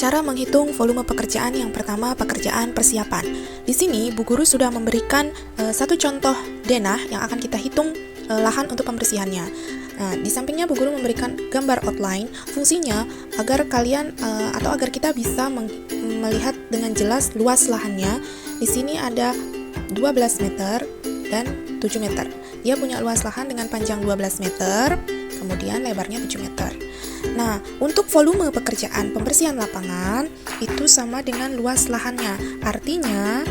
cara menghitung volume pekerjaan yang pertama, pekerjaan persiapan. Di sini, Bu Guru sudah memberikan satu contoh denah yang akan kita hitung lahan untuk pembersihannya. Nah, di sampingnya Bu Guru memberikan gambar outline, fungsinya agar kalian atau agar kita bisa melihat dengan jelas luas lahannya. Di sini ada 12 meter dan 7 meter. Dia punya luas lahan dengan panjang 12 meter, kemudian lebarnya 7 meter. Nah, untuk volume pekerjaan pembersihan lapangan itu sama dengan luas lahannya. Artinya,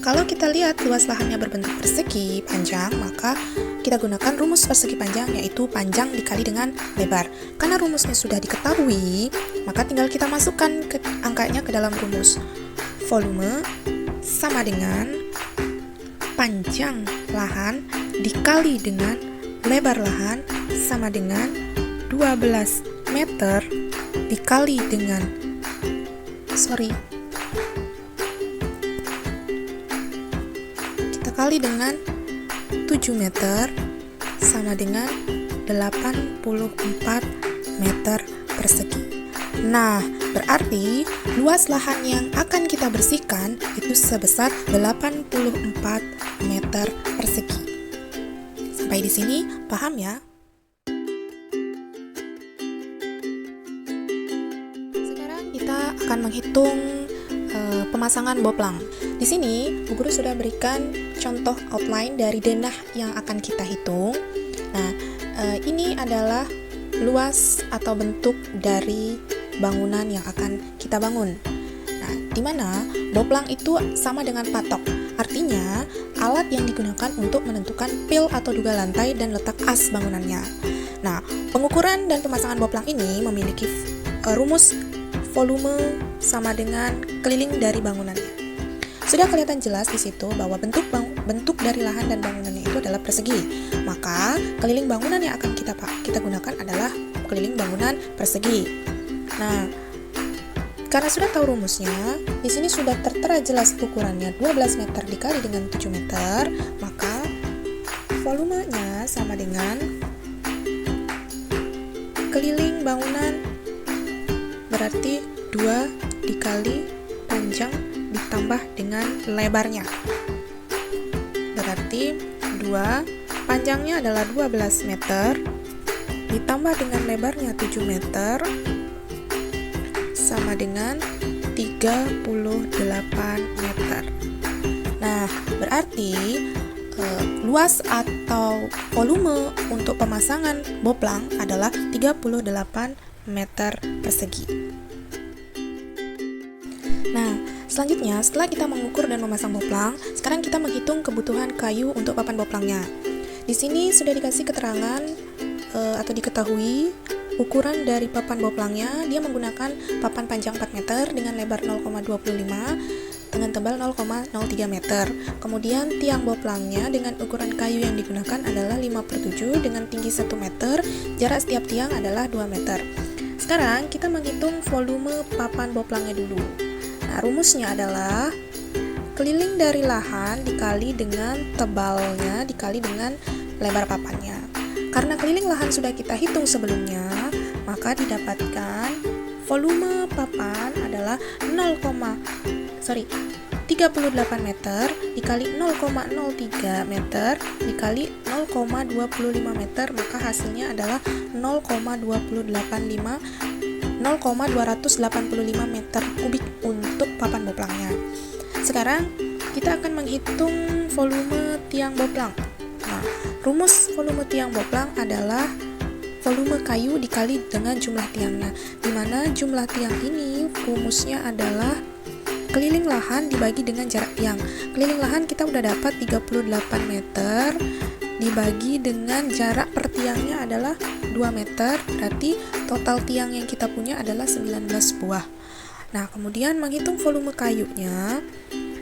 kalau kita lihat luas lahannya berbentuk persegi panjang, maka kita gunakan rumus persegi panjang, yaitu panjang dikali dengan lebar. Karena rumusnya sudah diketahui, maka tinggal kita masukkan angkanya ke dalam rumus. Volume sama dengan panjang lahan dikali dengan lebar lahan sama dengan 12 meter dikali dengan kita kali dengan 7 meter sama dengan 84 meter persegi. Nah, berarti luas lahan yang akan kita bersihkan itu sebesar 84 meter persegi. Sampai di sini paham ya? Sekarang kita akan menghitung pemasangan boplang. Di sini Bu Guru sudah berikan contoh outline dari denah yang akan kita hitung. Nah, ini adalah luas atau bentuk dari bangunan yang akan kita bangun. Nah, di mana boplang itu sama dengan patok. Artinya, alat yang digunakan untuk menentukan pil atau duga lantai dan letak as bangunannya. Nah, pengukuran dan pemasangan boplang ini memiliki rumus volume sama dengan keliling dari bangunannya. Sudah kelihatan jelas di situ bahwa bentuk dari lahan dan bangunannya itu adalah persegi. Maka keliling bangunan yang akan kita gunakan adalah keliling bangunan persegi. Nah, karena sudah tahu rumusnya, di sini sudah tertera jelas ukurannya 12 meter dikali dengan 7 meter, maka volumenya sama dengan keliling bangunan berarti 2 dikali panjang ditambah dengan lebarnya. Berarti 2, panjangnya adalah 12 meter ditambah dengan lebarnya 7 meter sama dengan 38 meter. Nah, berarti luas atau volume untuk pemasangan boplang adalah 38 meter persegi. Nah, selanjutnya setelah kita mengukur dan memasang boplang, sekarang kita menghitung kebutuhan kayu untuk papan boplangnya. Di sini sudah dikasih keterangan atau diketahui ukuran dari papan boplangnya. Dia menggunakan papan panjang 4 meter dengan lebar 0,25 dengan tebal 0,03 meter. Kemudian tiang boplangnya dengan ukuran kayu yang digunakan adalah 5/7 dengan tinggi 1 meter. Jarak setiap tiang adalah 2 meter. Sekarang kita menghitung volume papan boplangnya dulu. Nah, rumusnya adalah keliling dari lahan dikali dengan tebalnya dikali dengan lebar papannya. Karena keliling lahan sudah kita hitung sebelumnya, maka didapatkan volume papan adalah 38 meter dikali 0,03 meter dikali 0,25 meter, maka hasilnya adalah 0,285 meter kubik untuk papan boplangnya. Sekarang kita akan menghitung volume tiang boplang. Nah, rumus volume tiang boplang adalah volume kayu dikali dengan jumlah tiangnya, di mana jumlah tiang ini rumusnya adalah keliling lahan dibagi dengan jarak tiang. Keliling lahan kita udah dapat 38 meter dibagi dengan jarak per tiangnya adalah 2 meter, berarti total tiang yang kita punya adalah 19 buah. Nah, kemudian menghitung volume kayunya.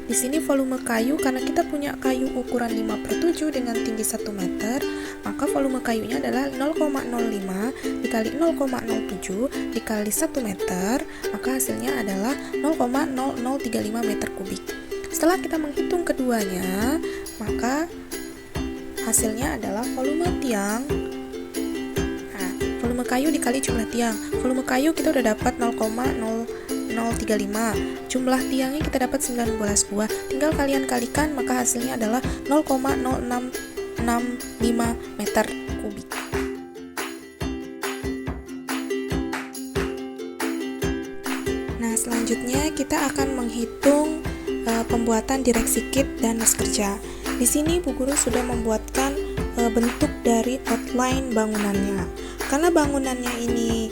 Di sini volume kayu, karena kita punya kayu ukuran 5/7 dengan tinggi 1 meter, maka volume kayunya adalah 0,05 dikali 0,07 dikali 1 meter, maka hasilnya adalah 0,0035 meter kubik. Setelah kita menghitung keduanya, maka hasilnya adalah volume tiang. Nah, volume kayu dikali jumlah tiang. Volume kayu kita udah dapat 0,00 0,035. Jumlah tiangnya kita dapat 19 buah. Tinggal kalian kalikan, maka hasilnya adalah 0,0665 meter kubik. Nah, selanjutnya kita akan menghitung pembuatan direksi kit dan los kerja. Di sini Bu Guru sudah membuatkan bentuk dari outline bangunannya. Karena bangunannya ini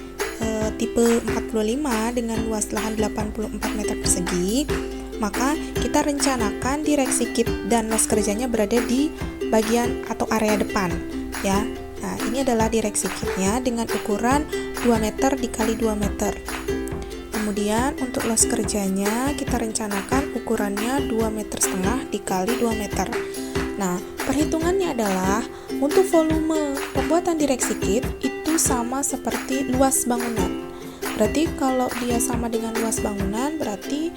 tipe 45 dengan luas lahan 84 meter persegi, maka kita rencanakan direksi kit dan los kerjanya berada di bagian atau area depan, ya. Nah, ini adalah direksi kitnya dengan ukuran 2 meter dikali 2 meter. Kemudian untuk los kerjanya kita rencanakan ukurannya 2,5 meter dikali 2 meter. Nah, perhitungannya adalah untuk volume pembuatan direksi kit itu sama seperti luas bangunan. Berarti kalau dia sama dengan luas bangunan, berarti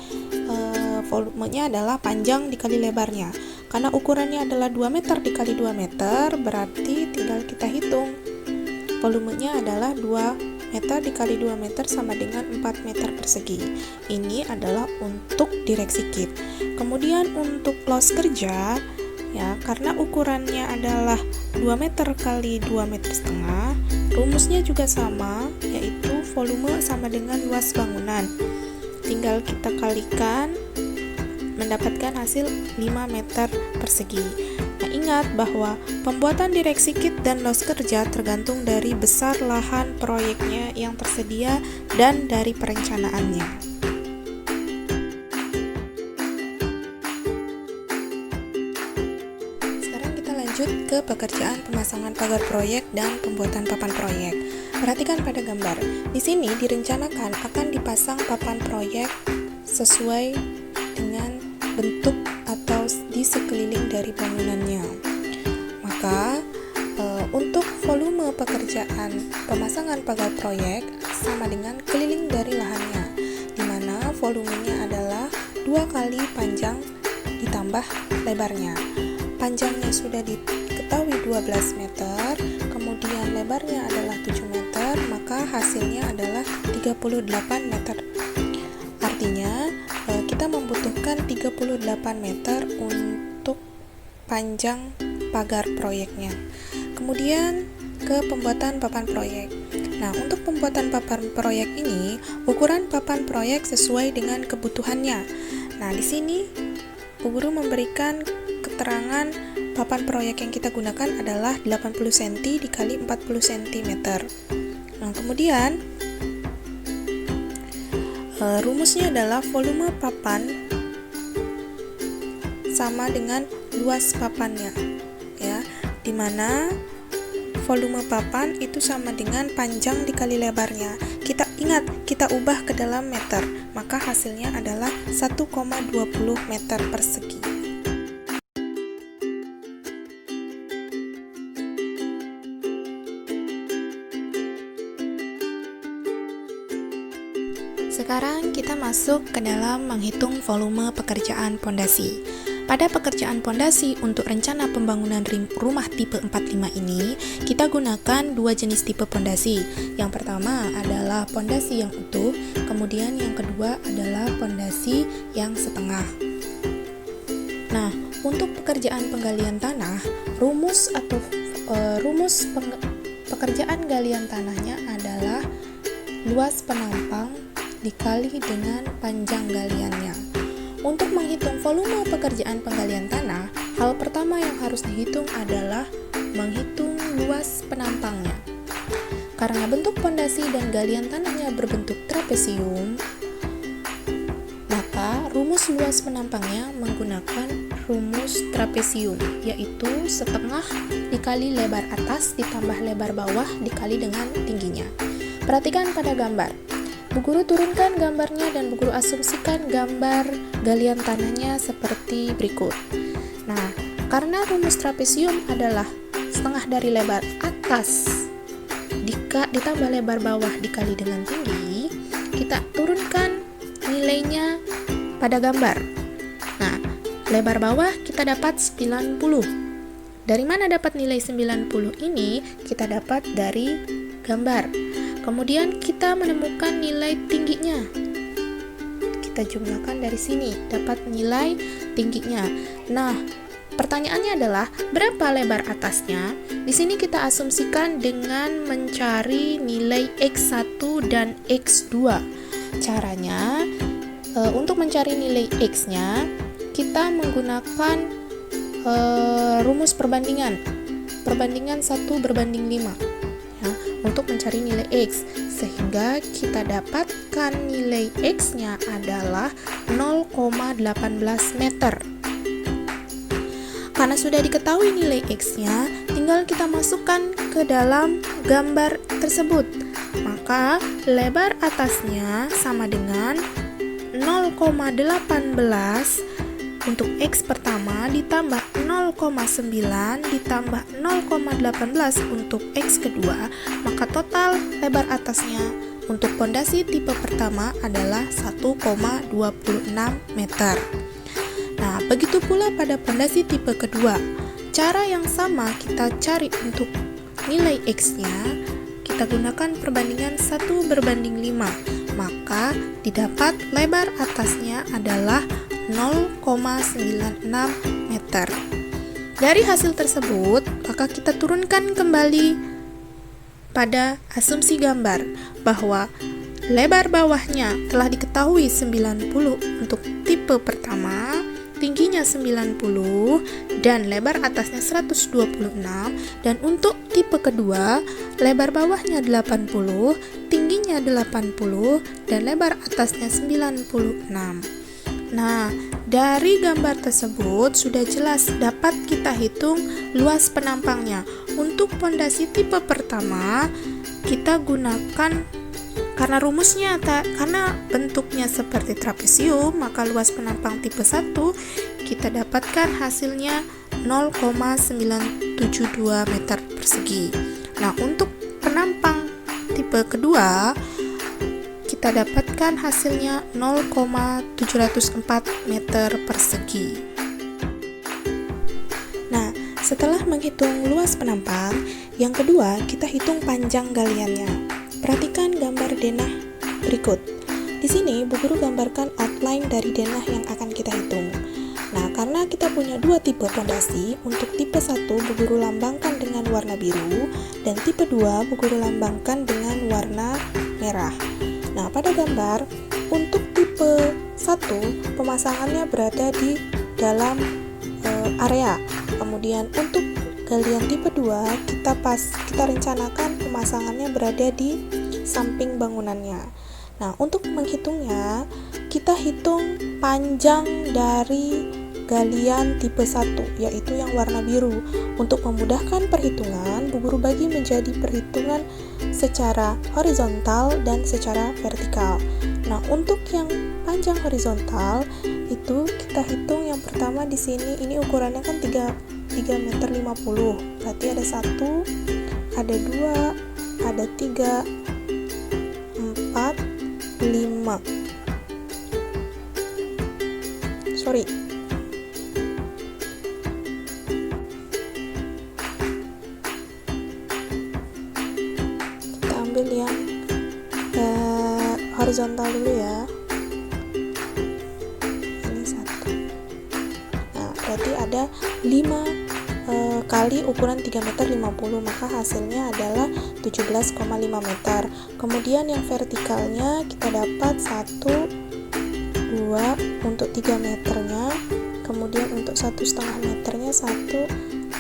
volumenya adalah panjang dikali lebarnya. Karena ukurannya adalah 2 meter dikali 2 meter, berarti tinggal kita hitung. Volumenya adalah 2 meter dikali 2 meter sama dengan 4 meter persegi. Ini adalah untuk direksi kit. Kemudian untuk los kerja, ya, karena ukurannya adalah 2 meter kali 2,5 meter, rumusnya juga sama, yaitu volume sama dengan luas bangunan. Tinggal kita kalikan, mendapatkan hasil 5 meter persegi. Nah, ingat bahwa pembuatan direksi kit dan los kerja tergantung dari besar lahan proyeknya yang tersedia dan dari perencanaannya. Sekarang kita lanjut ke pekerjaan pemasangan pagar proyek dan pembuatan papan proyek. Perhatikan pada gambar. Di sini direncanakan akan dipasang papan proyek sesuai dengan bentuk atau di sekeliling dari bangunannya. Maka untuk volume pekerjaan pemasangan pagar proyek sama dengan keliling dari lahannya, di mana volumenya adalah 2 kali panjang ditambah lebarnya. Panjangnya sudah diketahui 12 meter, kemudian lebarnya adalah 7 meter, maka hasilnya adalah 38 meter. Artinya kita membutuhkan 38 meter untuk panjang pagar proyeknya. Kemudian ke pembuatan papan proyek. Nah, untuk pembuatan papan proyek ini, ukuran papan proyek sesuai dengan kebutuhannya. Nah, di sini Bu Guru memberikan keterangan papan proyek yang kita gunakan adalah 80 cm dikali 40 cm. Nah, kemudian rumusnya adalah volume papan sama dengan luas papannya, ya, dimana volume papan itu sama dengan panjang dikali lebarnya. Kita ingat, kita ubah ke dalam meter, maka hasilnya adalah 1,20 meter persegi. Sekarang kita masuk ke dalam menghitung volume pekerjaan pondasi. Pada pekerjaan pondasi untuk rencana pembangunan rumah tipe 45 ini, kita gunakan 2 jenis tipe pondasi. Yang pertama adalah pondasi yang utuh, kemudian yang kedua adalah pondasi yang setengah. Nah, untuk pekerjaan penggalian tanah, rumus pekerjaan galian tanahnya adalah luas penampang dikali dengan panjang galiannya. Untuk menghitung volume pekerjaan penggalian tanah, hal pertama yang harus dihitung adalah menghitung luas penampangnya. Karena bentuk pondasi dan galian tanahnya berbentuk trapesium, maka rumus luas penampangnya menggunakan rumus trapesium, yaitu setengah dikali lebar atas ditambah lebar bawah dikali dengan tingginya. Perhatikan pada gambar. Bu Guru turunkan gambarnya dan Bu Guru asumsikan gambar galian tanahnya seperti berikut. Nah, karena rumus trapesium adalah setengah dari lebar atas ditambah lebar bawah dikali dengan tinggi, kita turunkan nilainya pada gambar. Nah, lebar bawah kita dapat 90. Dari mana dapat nilai 90 ini? Kita dapat dari gambar. Kemudian kita menemukan nilai tingginya. kita jumlahkan dari sini, dapat nilai tingginya. Nah, pertanyaannya adalah berapa lebar atasnya? Di sini kita asumsikan dengan mencari nilai X1 dan X2. Caranya, untuk mencari nilai X-nya, kita menggunakan rumus perbandingan 1/5 ya, untuk mencari nilai X, sehingga kita dapatkan nilai X-nya adalah 0,18 meter. Karena sudah diketahui nilai X-nya, tinggal kita masukkan ke dalam gambar tersebut. Maka lebar atasnya sama dengan 0,18 untuk X pertama ditambah 0,9 ditambah 0,18 untuk X kedua, maka total lebar atasnya untuk pondasi tipe pertama adalah 1,26 meter. Nah, begitu pula pada pondasi tipe kedua. Cara yang sama kita cari untuk nilai X-nya, kita gunakan perbandingan 1/5, maka didapat lebar atasnya adalah 0,96 meter. Dari hasil tersebut, maka kita turunkan kembali pada asumsi gambar bahwa lebar bawahnya telah diketahui 90 untuk tipe pertama, tingginya 90 dan lebar atasnya 126, dan untuk tipe kedua lebar bawahnya 80, tingginya 80 dan lebar atasnya 96. Nah, dari gambar tersebut sudah jelas dapat kita hitung luas penampangnya. Untuk pondasi tipe pertama kita gunakan, karena rumusnya karena bentuknya seperti trapesium, maka luas penampang tipe 1 kita dapatkan hasilnya 0,972 meter persegi. Nah, untuk penampang tipe kedua kita dapatkan hasilnya 0,704 meter persegi. Nah, setelah menghitung luas penampang, yang kedua kita hitung panjang galiannya. Perhatikan gambar denah berikut. Di sini Bu Guru gambarkan outline dari denah yang akan kita hitung. Nah, karena kita punya dua tipe pondasi, untuk tipe 1 Bu Guru lambangkan dengan warna biru dan tipe 2 Bu Guru lambangkan dengan warna merah. Nah, pada gambar untuk tipe 1 pemasangannya berada di dalam area. Kemudian untuk galian tipe 2 kita rencanakan pemasangannya berada di samping bangunannya. Nah, untuk menghitungnya kita hitung panjang dari galian tipe 1, yaitu yang warna biru. Untuk memudahkan perhitungan, Bu Guru bagi menjadi perhitungan secara horizontal dan secara vertikal. Nah, untuk yang panjang horizontal itu kita hitung yang pertama di sini, ini ukurannya kan 3 meter 50. Berarti ada 1, ada 2, ada 3, 4, 5. Sorry. Kita ambil yang horizontal dulu ya. Ini 1. Nah, berarti ada 5 kali ukuran 3 meter 50, maka hasilnya adalah 17,5 meter. Kemudian yang vertikalnya kita dapat 1, 2 untuk 3 meternya, kemudian untuk 1,5 meternya 1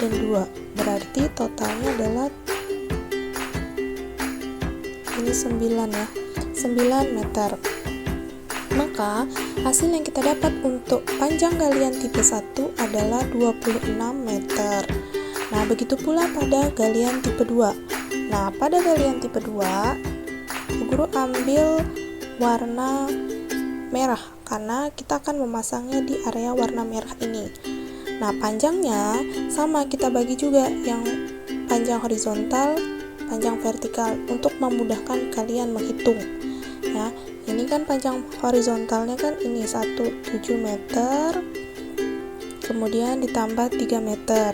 dan 2. Berarti totalnya adalah ini 9 ya, 9 meter. Maka hasil yang kita dapat untuk panjang galian tipe 1 adalah 26 meter. Nah, begitu pula pada galian tipe 2. Nah, pada galian tipe 2 Bu Guru ambil warna merah karena kita akan memasangnya di area warna merah ini. Nah, panjangnya sama, kita bagi juga yang panjang horizontal, panjang vertikal untuk memudahkan kalian menghitung. Ya, ini kan panjang horizontalnya kan ini 1,7 meter, kemudian ditambah 3 meter.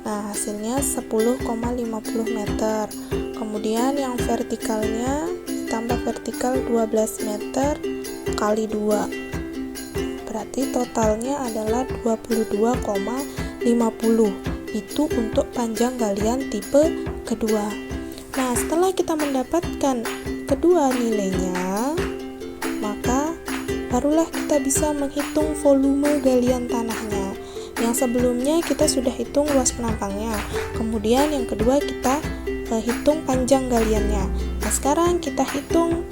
Nah, hasilnya 10,50 meter. Kemudian yang vertikalnya ditambah vertikal 12 meter kali 2. Berarti totalnya adalah 22,50. Itu untuk panjang galian tipe kedua. Nah, setelah kita mendapatkan kedua nilainya, maka barulah kita bisa menghitung volume galian tanahnya. Yang sebelumnya kita sudah hitung luas penampangnya. Kemudian yang kedua kita hitung panjang galiannya. Nah, sekarang kita hitung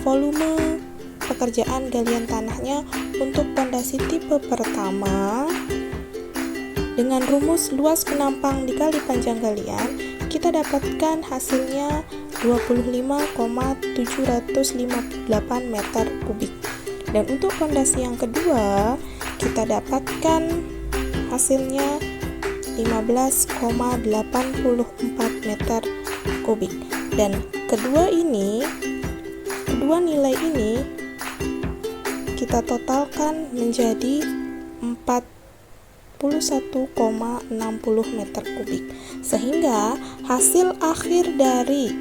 volume pekerjaan galian tanahnya untuk pondasi tipe pertama. Dengan rumus luas penampang dikali panjang galian, kita dapatkan hasilnya 25,758 meter kubik. Dan untuk pondasi yang kedua, kita dapatkan hasilnya 15,84 meter kubik. Dan kedua nilai ini kita totalkan menjadi 41,60 meter kubik. Sehingga hasil akhir dari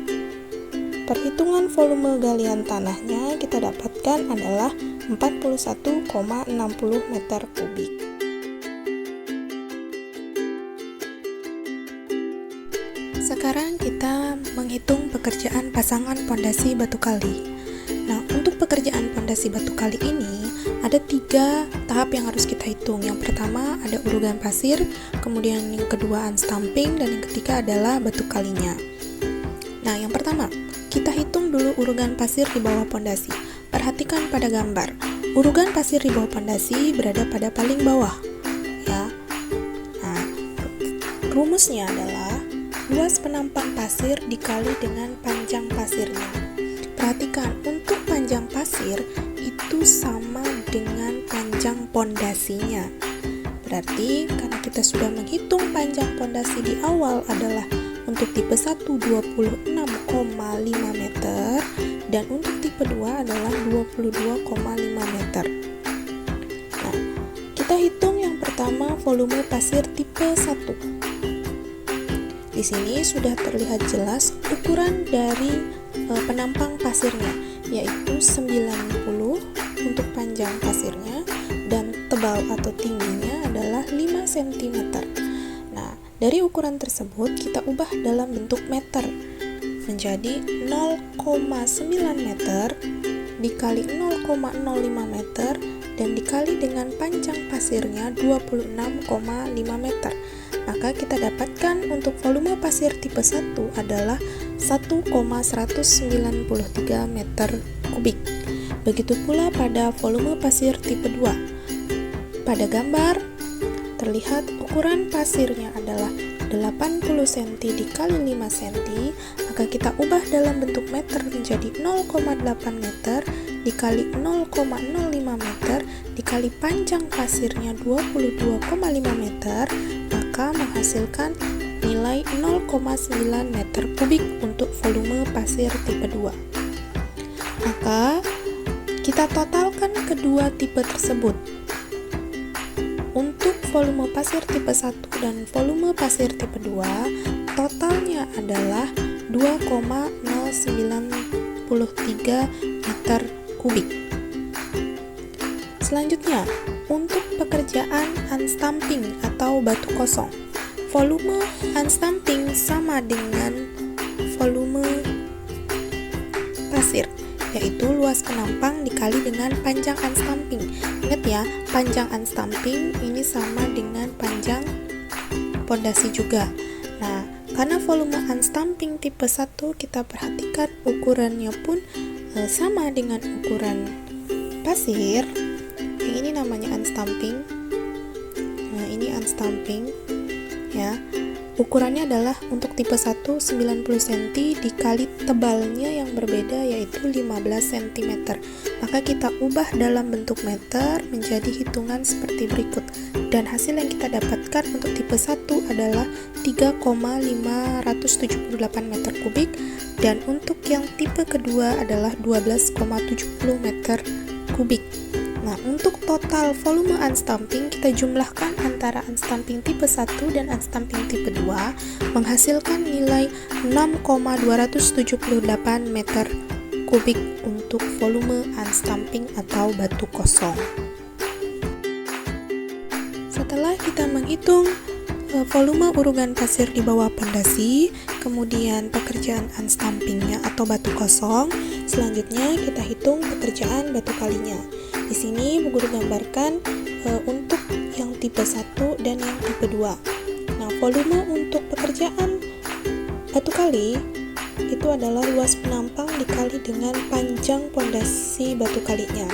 perhitungan volume galian tanahnya kita dapatkan adalah 41,60 meter kubik. Sekarang kita menghitung pekerjaan pasangan pondasi batu kali. Nah, untuk pekerjaan pondasi batu kali ini ada 3 tahap yang harus kita hitung. Yang pertama ada urugan pasir, kemudian yang kedua unstamping, dan yang ketiga adalah batu kalinya. Nah, yang pertama kita hitung dulu urugan pasir di bawah pondasi. Perhatikan pada gambar. Urugan pasir di bawah pondasi berada pada paling bawah, ya. Nah, rumusnya adalah luas penampang pasir dikali dengan panjang pasirnya. Perhatikan, untuk panjang pasir itu sama dengan panjang pondasinya. Berarti karena kita sudah menghitung panjang pondasi di awal adalah untuk tipe 1 26,5 meter dan untuk tipe 2 adalah 22,5 meter. Nah, kita hitung yang pertama volume pasir tipe 1. Di sini sudah terlihat jelas ukuran dari penampang pasirnya, yaitu 90 untuk panjang pasirnya dan tebal atau tingginya adalah 5 cm. Nah, dari ukuran tersebut kita ubah dalam bentuk meter menjadi 0,9 meter dikali 0,05 meter dan dikali dengan panjang pasirnya 26,5 meter. Maka kita dapatkan untuk volume pasir tipe 1 adalah 1,193 meter kubik. Begitu pula pada volume pasir tipe 2. Pada gambar terlihat ukuran pasirnya adalah 80 cm dikali 5 cm, maka kita ubah dalam bentuk meter menjadi 0,8 meter dikali 0,05 meter dikali panjang pasirnya 22,5 meter, maka menghasilkan nilai 0,9 meter kubik untuk volume pasir tipe 2. Maka kita totalkan kedua tipe tersebut. Untuk volume pasir tipe 1 dan volume pasir tipe 2, totalnya adalah 2,093 meter kubik. Selanjutnya, untuk pekerjaan unstamping atau batu kosong, volume unstamping sama dengan volume pasir, yaitu luas penampang dikali dengan panjang unstamping. Ingat ya, panjang unstamping ini sama dengan panjang pondasi juga. Nah, karena volume unstamping tipe 1 kita perhatikan ukurannya pun sama dengan ukuran pasir. Yang ini namanya unstamping. Nah, ini unstamping ya. Ukurannya adalah untuk tipe 1 90 cm dikali tebalnya yang berbeda yaitu 15 cm. Maka kita ubah dalam bentuk meter menjadi hitungan seperti berikut. Dan hasil yang kita dapatkan untuk tipe 1 adalah 3,578 meter kubik dan untuk yang tipe kedua adalah 12,70 meter kubik. Nah, untuk total volume unstamping kita jumlahkan antara unstamping tipe 1 dan unstamping tipe 2 menghasilkan nilai 6,278 meter kubik untuk volume unstamping atau batu kosong. Setelah kita menghitung volume urugan pasir di bawah pondasi, kemudian pekerjaan unstampingnya atau batu kosong, selanjutnya kita hitung pekerjaan batu kalinya. Di sini Bu Guru gambarkan untuk yang tipe 1 dan yang tipe 2. Nah, volume untuk pekerjaan batu kali itu adalah luas penampang dikali dengan panjang pondasi batu kalinya.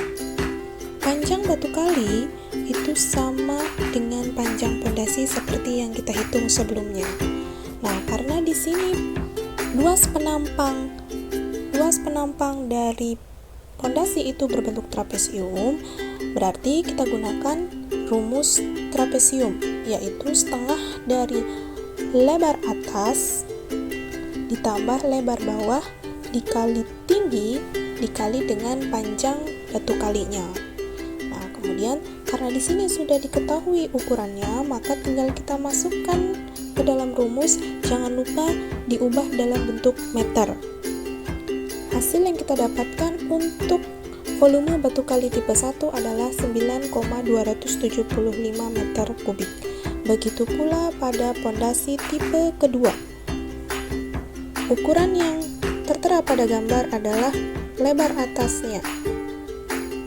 Panjang batu kali itu sama dengan panjang pondasi seperti yang kita hitung sebelumnya. Nah, karena di sini luas penampang dari pondasi itu berbentuk trapesium, berarti kita gunakan rumus trapesium, yaitu setengah dari lebar atas ditambah lebar bawah dikali tinggi dikali dengan panjang batu kalinya. Nah, kemudian karena di sini sudah diketahui ukurannya, maka tinggal kita masukkan ke dalam rumus. Jangan lupa diubah dalam bentuk meter. Hasil yang kita dapatkan untuk volume batu kali tipe 1 adalah 9,275 meter kubik. Begitu pula pada pondasi tipe kedua. Ukuran yang tertera pada gambar adalah lebar atasnya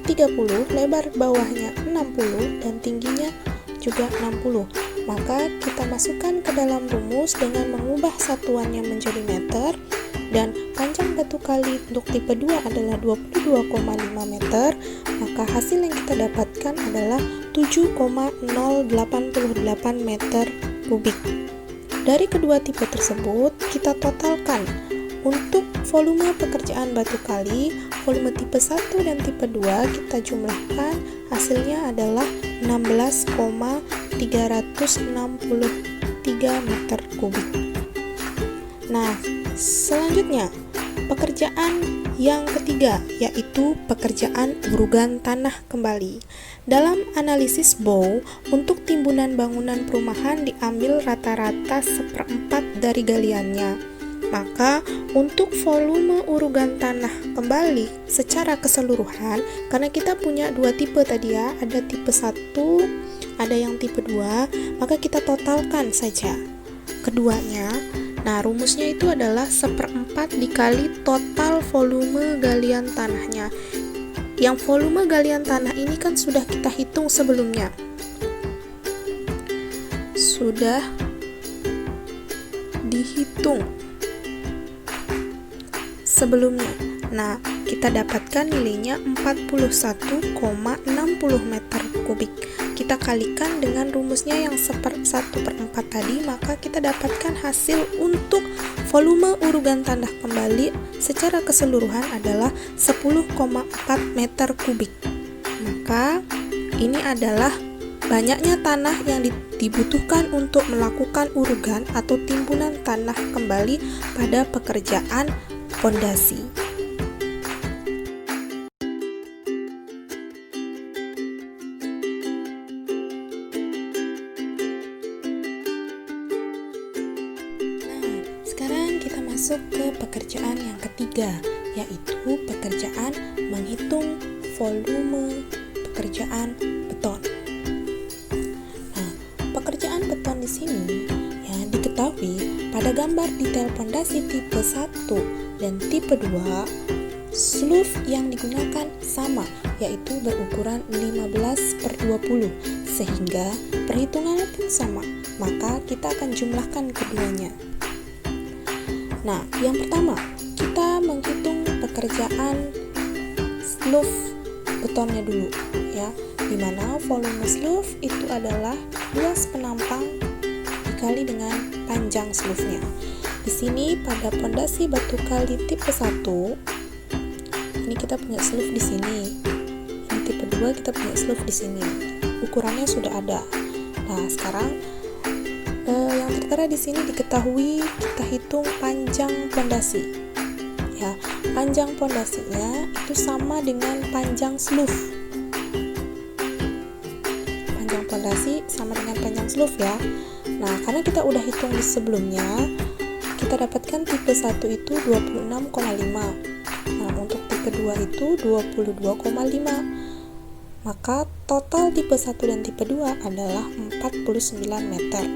30, lebar bawahnya 60, dan tingginya juga 60. Maka kita masukkan ke dalam rumus dengan mengubah satuannya menjadi meter, dan panjang batu kali untuk tipe 2 adalah 22,5 meter, maka hasil yang kita dapatkan adalah 7,088 meter kubik. Dari kedua tipe tersebut, kita totalkan. Untuk volume pekerjaan batu kali, volume tipe 1 dan tipe 2 kita jumlahkan, hasilnya adalah 16,363 meter kubik. Nah, selanjutnya pekerjaan yang ketiga, yaitu pekerjaan urugan tanah kembali. Dalam analisis Bow, untuk timbunan bangunan perumahan diambil rata-rata 1/4 dari galiannya. Maka untuk volume urugan tanah kembali secara keseluruhan, karena kita punya dua tipe tadi ya, ada tipe 1, ada yang tipe 2, maka kita totalkan saja keduanya. Nah, rumusnya itu adalah 1/4 dikali total volume galian tanahnya. Yang volume galian tanah ini kan sudah kita hitung sebelumnya. Sudah dihitung sebelumnya. Nah, kita dapatkan nilainya 41,60 meter kubik. Kita kalikan dengan rumusnya yang 1/4 tadi, maka kita dapatkan hasil untuk volume urugan tanah kembali secara keseluruhan adalah 10,4 meter kubik. Maka ini adalah banyaknya tanah yang dibutuhkan untuk melakukan urugan atau timbunan tanah kembali pada pekerjaan pondasi. Nah, sekarang kita masuk ke pekerjaan yang ketiga, yaitu pekerjaan menghitung volume pekerjaan beton. Nah, pekerjaan beton di sini yang diketahui pada gambar detail pondasi tipe 1 dan tipe 2, slope yang digunakan sama, yaitu berukuran 15/20, sehingga perhitungannya pun sama, maka kita akan jumlahkan keduanya. Nah, yang pertama, kita menghitung pekerjaan slope betonnya dulu, ya, dimana volume slope itu adalah luas penampang dikali dengan panjang slope-nya. Di sini pada pondasi batu kali tipe 1, ini kita punya slope di sini. Ini tipe 2 kita punya slope di sini. Ukurannya sudah ada. Nah, sekarang yang tertera di sini diketahui, kita hitung panjang pondasi. Ya, panjang pondasinya itu sama dengan panjang slope. Panjang pondasi sama dengan panjang slope ya. Nah, karena kita udah hitung di sebelumnya, kita kita dapatkan tipe 1 itu 26,5. Nah, untuk tipe 2 itu 22,5. Maka total tipe 1 dan tipe 2 adalah 49 meter.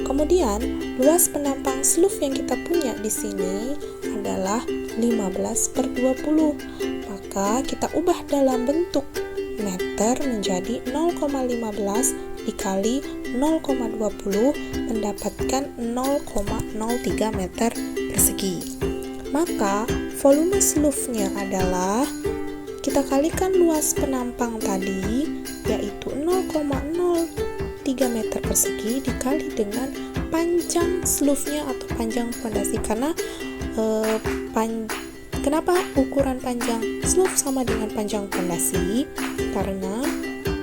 Kemudian, luas penampang slough yang kita punya di sini adalah 15/20. Maka kita ubah dalam bentuk meter menjadi 0,15 dikali 0,20 mendapatkan 0,03 meter persegi. Maka volume slough-nya adalah kita kalikan luas penampang tadi, yaitu 0,03 meter persegi dikali dengan panjang slough-nya atau panjang fondasi. Karena kenapa ukuran panjang slough sama dengan panjang fondasi? Karena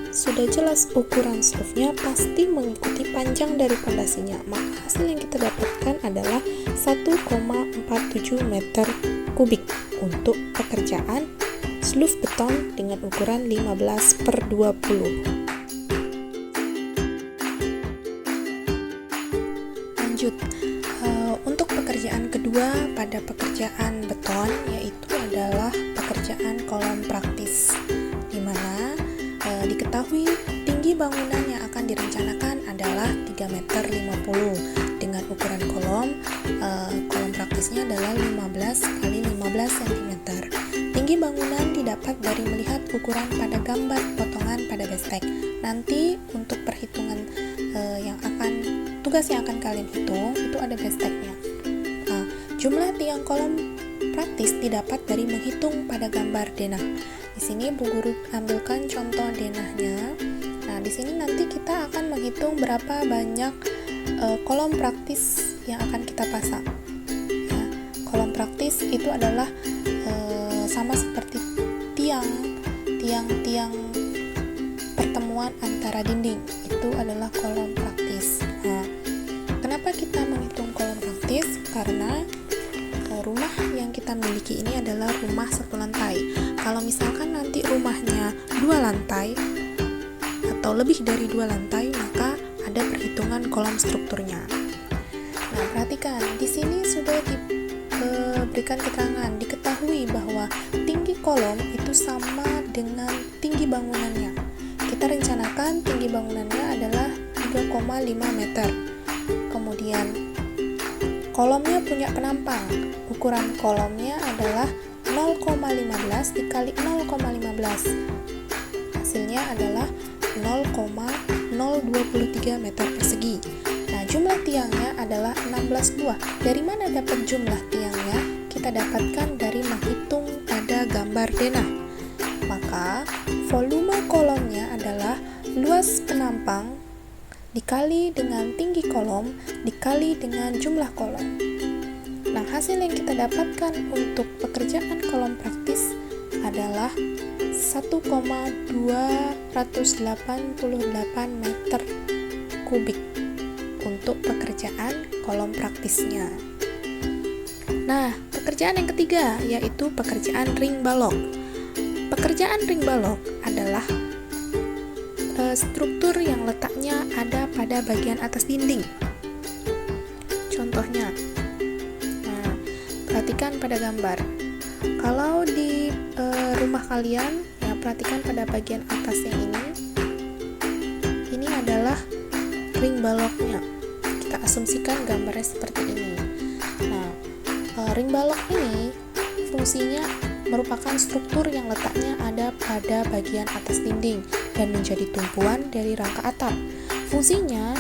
sudah jelas ukuran slough-nya pasti mengikuti panjang dari fondasinya. Maka hasil yang kita dapatkan adalah 1,47 meter kubik untuk pekerjaan slough beton dengan ukuran 15/20. Lanjut, untuk pekerjaan kedua pada pekerjaan beton, yaitu adalah pekerjaan kolom praktis, di mana diketahui tinggi bangunan yang akan direncanakan adalah 3,50 meter dengan ukuran kolom praktisnya adalah 15 x 15 cm. Tinggi bangunan didapat dari melihat ukuran pada gambar potongan pada bestek. Nanti untuk perhitungan tugas yang akan kalian hitung itu ada besteknya. Nah, jumlah tiang kolom praktis didapat dari menghitung pada gambar denah. Di sini Bu Guru ambilkan contoh denahnya. Nah, di sini nanti kita akan menghitung berapa banyak kolom praktis yang akan kita pasang. Ya, kolom praktis itu adalah sama seperti tiang pertemuan antara dinding. Itu adalah kolom praktis. Nah, kenapa kita menghitung kolom praktis? Karena rumah yang kita miliki ini adalah rumah satu lantai. Kalau misalkan nanti rumahnya 2 lantai atau lebih dari 2 lantai, maka ada perhitungan kolom strukturnya. Nah, perhatikan di sini sudah diberikan keterangan, diketahui bahwa tinggi kolom itu sama dengan tinggi bangunannya. Kita rencanakan tinggi bangunannya adalah 3,5 meter. Kemudian kolomnya punya penampang. Ukuran kolomnya adalah 0,15 dikali 0,15. Hasilnya adalah 0,023 meter persegi. Nah, jumlah tiangnya adalah 16 buah. Dari mana dapat jumlah tiangnya? Kita dapatkan dari menghitung pada gambar denah. Maka, volume kolomnya adalah luas penampang dikali dengan tinggi kolom dikali dengan jumlah kolom. Nah, hasil yang kita dapatkan untuk pekerjaan kolom praktis adalah 1,288 meter kubik untuk pekerjaan kolom praktisnya. Nah, pekerjaan yang ketiga yaitu pekerjaan ring balok. Pekerjaan ring balok adalah struktur yang letaknya ada pada bagian atas dinding. Contohnya, nah, perhatikan pada gambar. Kalau di rumah kalian, ya perhatikan pada bagian atasnya ini adalah ring baloknya. Kita asumsikan gambarnya seperti ini. Nah, ring balok ini fungsinya merupakan struktur yang letaknya ada pada bagian atas dinding dan menjadi tumpuan dari rangka atap. Fungsinya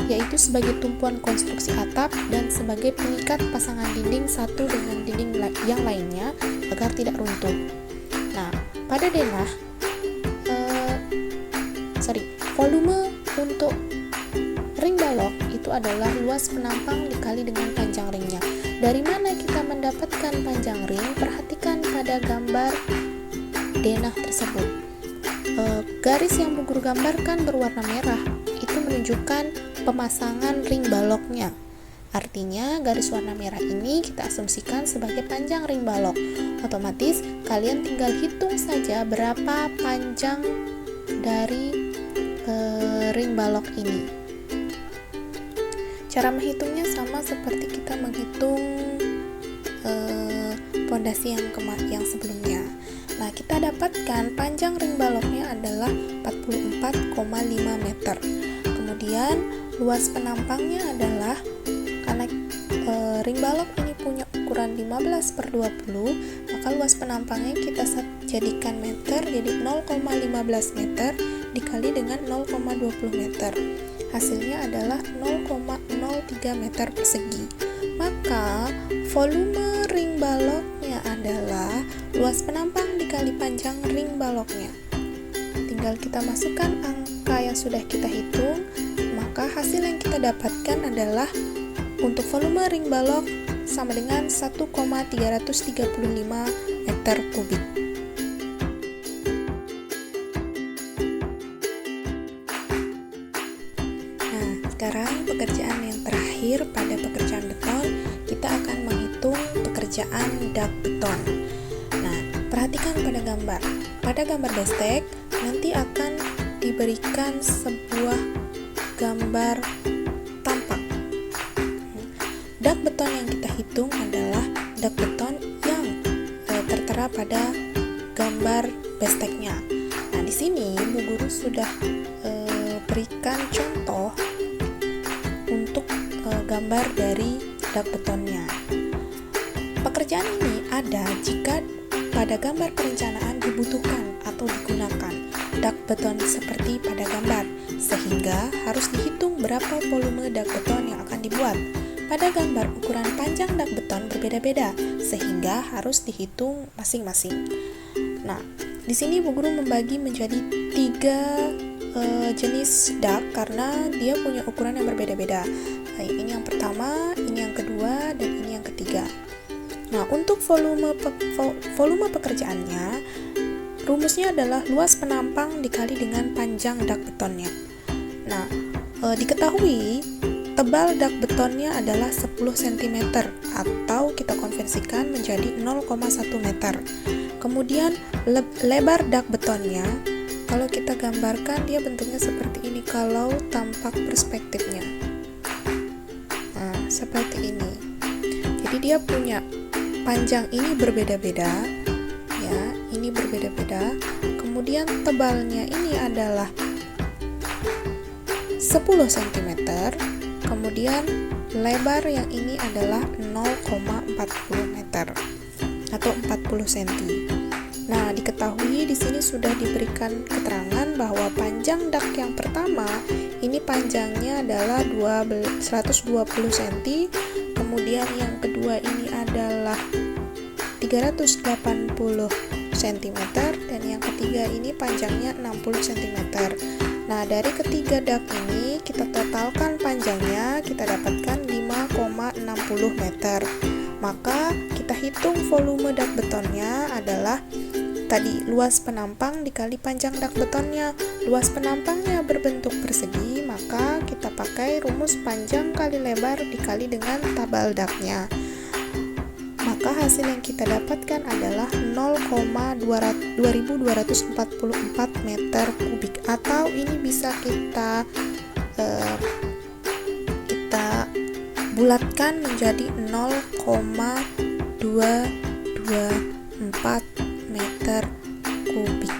yaitu sebagai tumpuan konstruksi atap dan sebagai pengikat pasangan dinding satu dengan dinding yang lainnya agar tidak runtuh. Nah, pada denah, volume untuk ring balok itu adalah luas penampang dikali dengan panjang ringnya. Dari mana kita mendapatkan panjang ring? Perhatikan pada gambar denah tersebut. Garis yang Bu Guru gambarkan berwarna merah itu menunjukkan pemasangan ring baloknya. Artinya garis warna merah ini kita asumsikan sebagai panjang ring balok. Otomatis kalian tinggal hitung saja berapa panjang dari ring balok ini. Cara menghitungnya sama seperti kita menghitung pondasi yang sebelumnya. Nah, kita dapatkan panjang ring baloknya adalah 44,5 meter. Kemudian luas penampangnya adalah, karena ring balok ini punya ukuran 15/20, maka luas penampangnya kita jadikan meter, jadi 0,15 meter dikali dengan 0,20 meter. Hasilnya adalah 0,03 meter persegi. Maka volume ring baloknya adalah luas penampang dikali panjang ring baloknya. Tinggal kita masukkan angka yang sudah kita hitung, maka hasil yang kita dapatkan adalah untuk volume ring balok sama dengan 1,335 meter kubik. Nah, sekarang pekerjaan yang terakhir pada pekerjaan beton, kita akan menghitung pekerjaan dak beton. Nah, perhatikan pada gambar. Pada gambar bestek, nanti akan diberikan sebuah gambar tampak. Dak beton yang kita hitung adalah dak beton yang tertera pada gambar besteknya. Nah, di sini Bu Guru sudah berikan contoh untuk gambar dari dak betonnya. Pekerjaan ini ada jika pada gambar perencanaan dibutuhkan atau digunakan dak beton seperti pada gambar, sehingga harus dihitung berapa volume dak beton yang akan dibuat. Pada gambar ukuran panjang dak beton berbeda-beda, sehingga harus dihitung masing-masing. Nah, di sini Bu Guru membagi menjadi 3 jenis dak karena dia punya ukuran yang berbeda-beda. Nah, ini yang pertama, ini yang kedua, dan ini yang ketiga. Nah, untuk volume pekerjaannya, rumusnya adalah luas penampang dikali dengan panjang dak betonnya. Nah, diketahui tebal dak betonnya adalah 10 cm atau kita konversikan menjadi 0,1 meter. Kemudian lebar dak betonnya, kalau kita gambarkan dia bentuknya seperti ini kalau tampak perspektifnya. Nah, seperti ini. Jadi dia punya panjang ini berbeda-beda, ya, ini berbeda-beda. Kemudian tebalnya ini adalah 10 cm. Kemudian lebar yang ini adalah 0,40 meter atau 40 cm. Nah, diketahui di sini sudah diberikan keterangan bahwa panjang dak yang pertama ini panjangnya adalah 120 cm, kemudian yang kedua ini adalah 380 cm, dan yang ketiga ini panjangnya 60 cm. Nah, dari ketiga dak ini kita totalkan panjangnya, kita dapatkan 5,60 meter. Maka kita hitung volume dak betonnya adalah tadi luas penampang dikali panjang dak betonnya. Luas penampangnya berbentuk persegi, maka kita pakai rumus panjang kali lebar dikali dengan tabal daknya. Maka hasil yang kita dapatkan adalah 0,2244 meter kubik, atau ini bisa kita bulatkan menjadi 0,224 meter kubik.